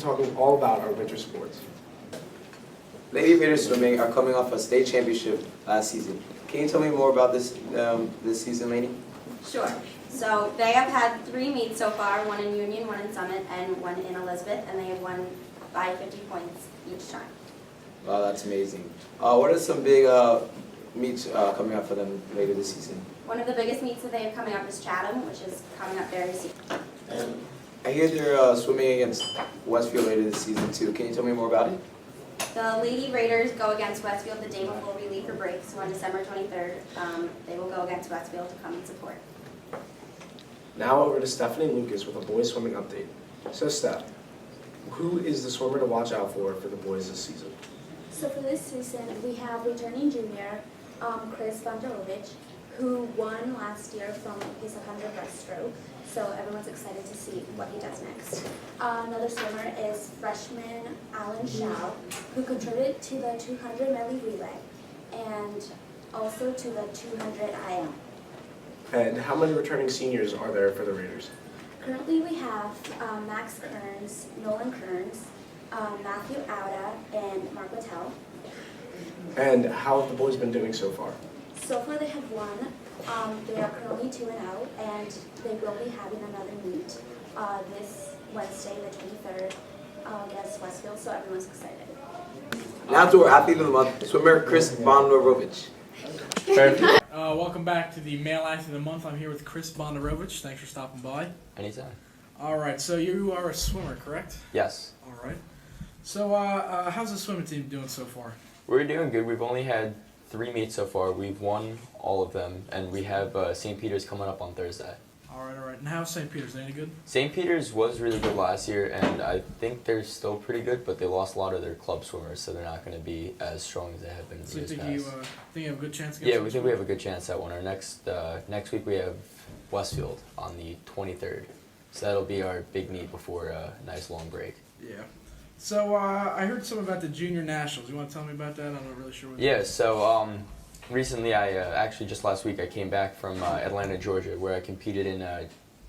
talking all about our winter sports. Lady Raiders swimming are coming off a state championship last season. Can you tell me more about this season, Lainey? Sure. So they have had 3 meets so far, one in Union, one in Summit, and one in Elizabeth, and they have won by 50 points each time. Wow, that's amazing. What are some big meets coming up for them later this season? One of the biggest meets that they have coming up is Chatham, which is coming up very soon. And I hear they're swimming against Westfield later this season too. Can you tell me more about it? The Lady Raiders go against Westfield the day before we leave for break, so on December 23rd, they will go against Westfield to come and support. Now over to Stephanie Lucas with a boys swimming update. So Steph, who is the swimmer to watch out for the boys this season? So for this season, we have returning junior, Chris Bondarovich, who won last year from his 100 breaststroke. So everyone's excited to see what he does next. Another swimmer is freshman Alan Shao, who contributed to the 200 medley relay and also to the 200 IM. And how many returning seniors are there for the Raiders? Currently we have Max Kearns, Nolan Kearns, Matthew Auda, and Mark Littell. And how have the boys been doing so far? So far they have won. They are currently 2-0, and they will be having another meet this Wednesday, the 23rd, against Westfield, so everyone's excited. Now to our athlete of the month, swimmer Chris Bondarovich. Welcome back to the Male Athlete of the Month. I'm here with Chris Bondarovich. Thanks for stopping by. Anytime. All right, so you are a swimmer, correct? Yes. All right. So how's the swimming team doing so far? We're doing good. We've only had 3 meets so far. We've won all of them, and we have St. Peter's coming up on Thursday. All right. And how's St. Peter's? Any good? St. Peter's was really good last year, and I think they're still pretty good, but they lost a lot of their club swimmers, so they're not going to be as strong as they have been in So you years think past. you have a good chance against Yeah, we think we have a good chance at one. Our next week we have Westfield on the 23rd, so that'll be our big meet before a nice long break. Yeah. So I heard something about the Junior Nationals. You want to tell me about that? I'm not really sure what Yeah, so recently actually just last week I came back from Atlanta, Georgia, where I competed in the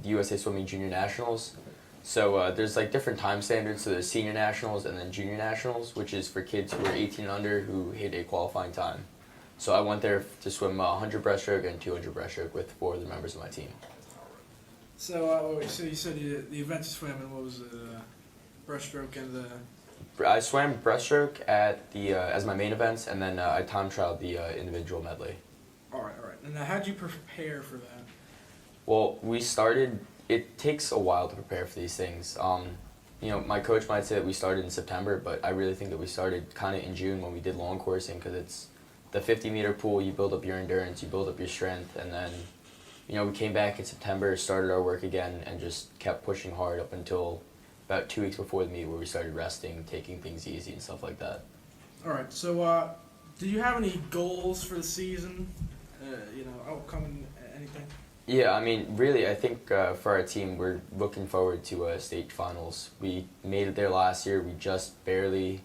USA Swimming Junior Nationals. So there's like different time standards, so there's Senior Nationals and then Junior Nationals, which is for kids who are 18 and under who hit a qualifying time. So I went there to swim 100 breaststroke and 200 breaststroke with 4 of the members of my team. So you said the events you swam in, what was it? Breaststroke and the... I swam breaststroke at the as my main events, and then I time trialed the individual medley. All right. And now how'd you prepare for that? Well, it takes a while to prepare for these things. My coach might say that we started in September, but I really think that we started kind of in June when we did long coursing, because it's the 50-meter pool, you build up your endurance, you build up your strength, and then, we came back in September, started our work again, and just kept pushing hard up until about 2 weeks before the meet, where we started resting, taking things easy and stuff like that. All right, so do you have any goals for the season? Outcoming anything? Yeah, really, I think for our team, we're looking forward to state finals. We made it there last year. We just barely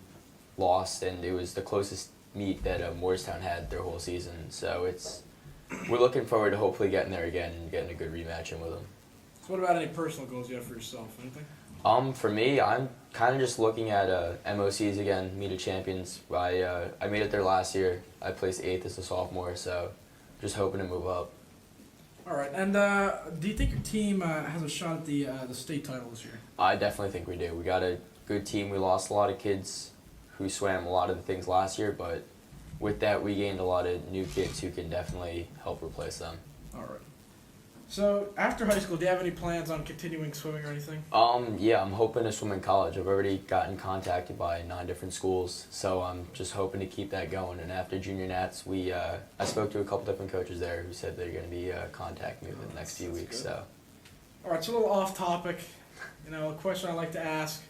lost, and it was the closest meet that Morristown had their whole season. So we're looking forward to hopefully getting there again and getting a good rematch in with them. So what about any personal goals you have for yourself? Anything? For me, I'm kind of just looking at MOCs again, Meet of Champions. I made it there last year. I placed 8th as a sophomore, so just hoping to move up. All right, and do you think your team has a shot at the state title this year? I definitely think we do. We got a good team. We lost a lot of kids who swam a lot of the things last year, but with that, we gained a lot of new kids who can definitely help replace them. All right. So after high school, do you have any plans on continuing swimming or anything? Yeah, I'm hoping to swim in college. I've already gotten contacted by 9 different schools, so I'm just hoping to keep that going. And after Junior Nats, I spoke to a couple different coaches there who said they're going to be contacting me within the next few weeks. So. All right, so a little off topic. A question I like to ask.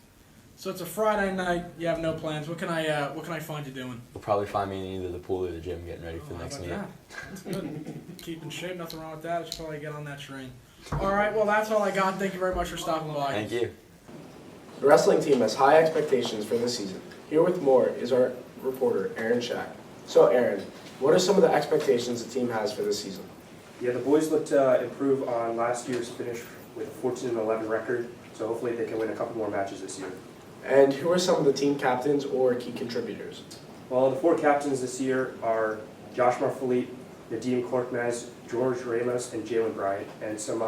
So it's a Friday night. You have no plans. What can I find you doing? You'll probably find me in either the pool or the gym getting ready for the next meet. That? That's good. Keep in shape. Nothing wrong with that. I should probably get on that train. All right. Well, that's all I got. Thank you very much for stopping by. Thank you. The wrestling team has high expectations for this season. Here with more is our reporter, Aaron Shack. So, Aaron, what are some of the expectations the team has for this season? Yeah, the boys looked to improve on last year's finish with a 14-11 record, so hopefully they can win a couple more matches this year. And who are some of the team captains or key contributors? Well, the 4 captains this year are Josh Marfilippe, Nadim Korkmaz, George Ramos, and Jalen Bryant. And some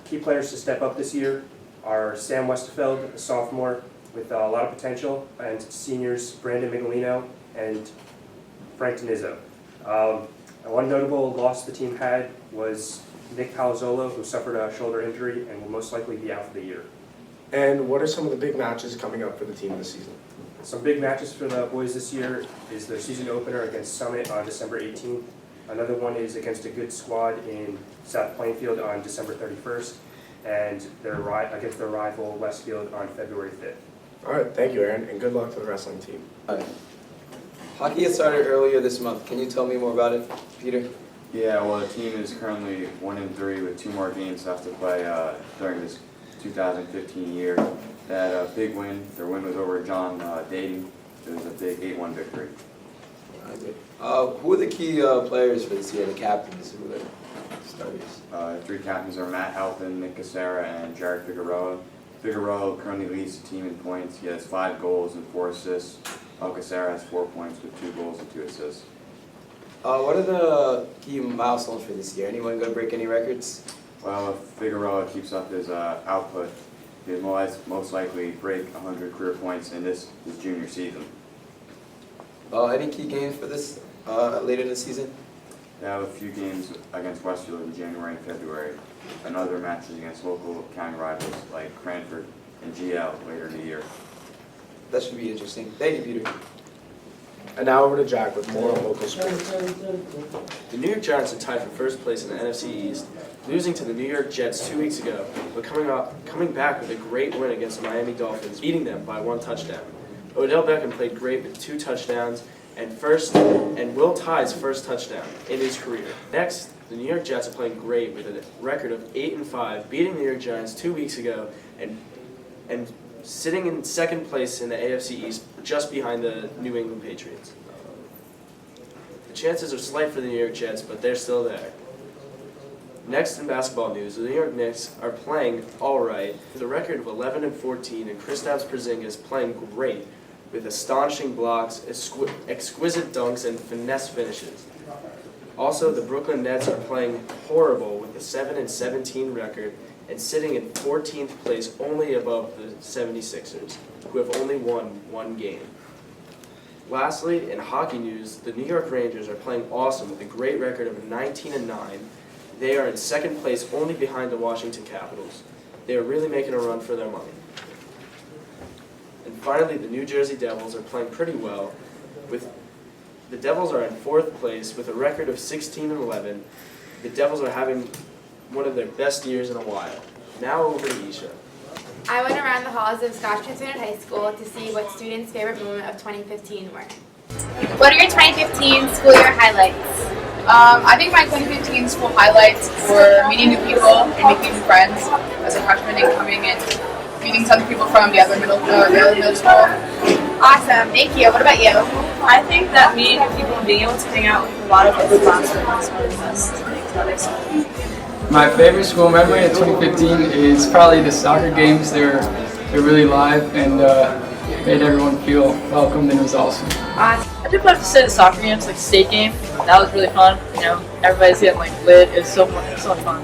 key players to step up this year are Sam Westerfeld, a sophomore with a lot of potential, and seniors Brandon Migolino and Frank Denizzo. One notable loss the team had was Nick Palazzolo, who suffered a shoulder injury and will most likely be out for the year. And what are some of the big matches coming up for the team this season? Some big matches for the boys this year is their season opener against Summit on December 18th. Another one is against a good squad in South Plainfield on December 31st, and against their rival Westfield on February 5th. All right, thank you, Aaron, and good luck to the wrestling team. Hockey has started earlier this month. Can you tell me more about it, Peter? Yeah, well, the team is currently 1-3 with 2 more games left to play during this 2015 year. They had a big win. Their win was over John Dayton. It was a big 8-1 victory. Who are the key players for this year, the captains? Who are the starters? 3 captains are Matt Halpin, Nick Casera, and Jared Figueroa. Figueroa currently leads the team in points. He has 5 goals and 4 assists. Casera has 4 points with 2 goals and 2 assists. What are the key milestones for this year? Anyone going to break any records? Well, if Figueroa keeps up his output, he'll most likely break 100 career points in his junior season. Any key games for this later in the season? They have a few games against Westfield in January and February, and other matches against local county rivals like Cranford and GL later in the year. That should be interesting. Thank you, Peter. And now over to Jack with more on local sports. The New York Giants are tied for first place in the NFC East, losing to the New York Jets 2 weeks ago, but coming back with a great win against the Miami Dolphins, beating them by 1 touchdown. Odell Beckham played great with 2 touchdowns and Will Tye's first touchdown in his career. Next, the New York Jets are playing great with a record of 8-5, beating the New York Giants 2 weeks ago and sitting in second place in the AFC East, just behind the New England Patriots. The chances are slight for the New York Jets, but they're still there. Next in basketball news, the New York Knicks are playing all right with a record of 11-14, and Kristaps Porzingis playing great with astonishing blocks, exquisite dunks, and finesse finishes. Also, the Brooklyn Nets are playing horrible with a 7-17 record and sitting in 14th place, only above the 76ers, who have only won 1 game. Lastly, in hockey news, the New York Rangers are playing awesome with a great record of 19-9. They are in second place, only behind the Washington Capitals. They are really making a run for their money. And finally, the New Jersey Devils are playing pretty well. The Devils are in 4th place with a record of 16-11. The Devils are having one of their best years in a while. Now over to Isha. I went around the halls of Scottsdale United High School to see what students' favorite moment of 2015 were. What are your 2015 school year highlights? I think my 2015 school highlights were meeting new people and making new friends as a freshman and coming and meeting some people from the other middle school. Awesome, thank you. What about you? I think that meeting new people and being able to hang out with a lot of other classmates was one of the best things that I saw. My favorite school memory of 2015 is probably the soccer games. They're really live and made everyone feel welcomed, and it was awesome. I did participate in soccer games, like state game. That was really fun. You know, everybody's getting like lit. It was so fun. It was so fun.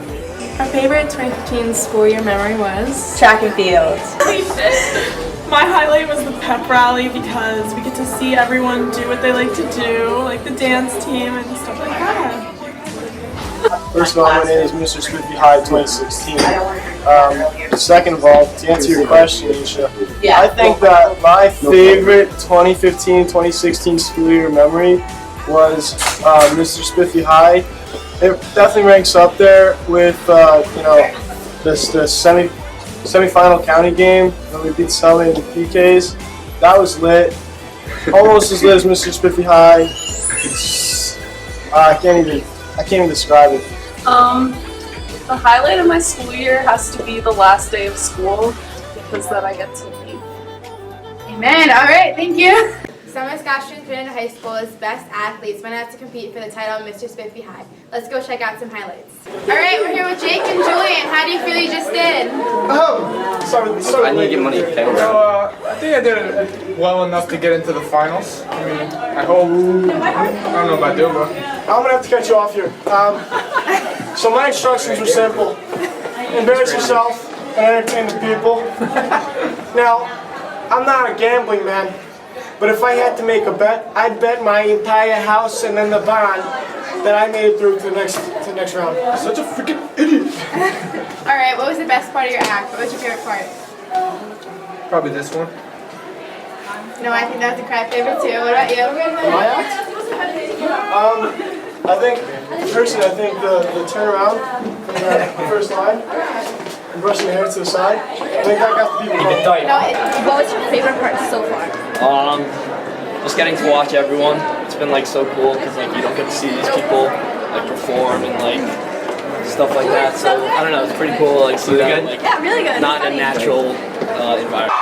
My favorite 2015 school year memory was track and field. My highlight was the pep rally because we get to see everyone do what they like to do, like the dance team and stuff like that. First of all, my name is Mr. Spiffy High 2016. Second of all, to answer your question, Isha, I think that my favorite 2015-2016 school year memory was Mr. Spiffy High. It definitely ranks up there with the semi-final county game when we beat Summit in the PKs. That was lit. Almost as lit as Mr. Spiffy High. I can't even describe it. The highlight of my school year has to be the last day of school because then I get to leave. Amen. All right, thank you. Summer Goshton Community High School's best athletes went out to compete for the title of Mr. Spiffy High. Let's go check out some highlights. All right, we're here with Jake and Julian. How do you feel you just did? I need to get money. I think I did it well enough to get into the finals. I mean, I hope. I don't know if I do, but I'm gonna have to cut you off here. So my instructions were simple. Embarrass yourself and entertain the people. Now, I'm not a gambling man, but if I had to make a bet, I'd bet my entire house and then the bond that I made it through to the next round. Such a freaking idiot. All right, what was the best part of your act? What was your favorite part? probably this one. No, I think that was a crowd favorite too. What about you? My act? I think, personally, I think the turnaround from the first line and brushing the hair to the side, I think that got the people going. What was your favorite part so far? Just getting to watch everyone. It's been like so cool because like you don't get to see these people like perform and like stuff like that. So I don't know, it's pretty cool like see that like really good. not in a natural environment.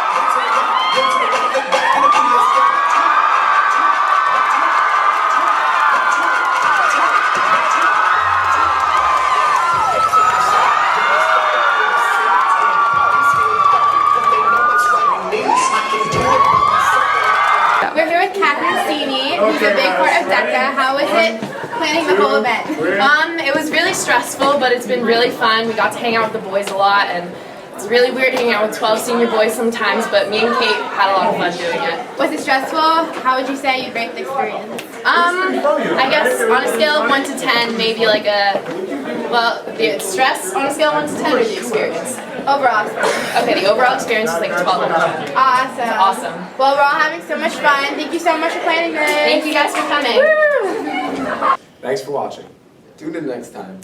We're here with Catherine Steeny, who's a big part of DECA. How was it planning the whole event? It was really stressful, but it's been really fun. We got to hang out with the boys a lot, and it's really weird hanging out with 12 senior boys sometimes, but me and Kate had a lot of fun doing it. Was it stressful? How would you say you'd rate the experience? I guess on a scale of 1 to 10, maybe like the stress on a scale of 1 to 10 or the experience? Overall. Okay, the overall experience is like 12 out of 10. Awesome. Awesome. Well, we're all having so much fun. Thank you so much for planning this. Thank you guys for coming. Thanks for watching. Tune in next time.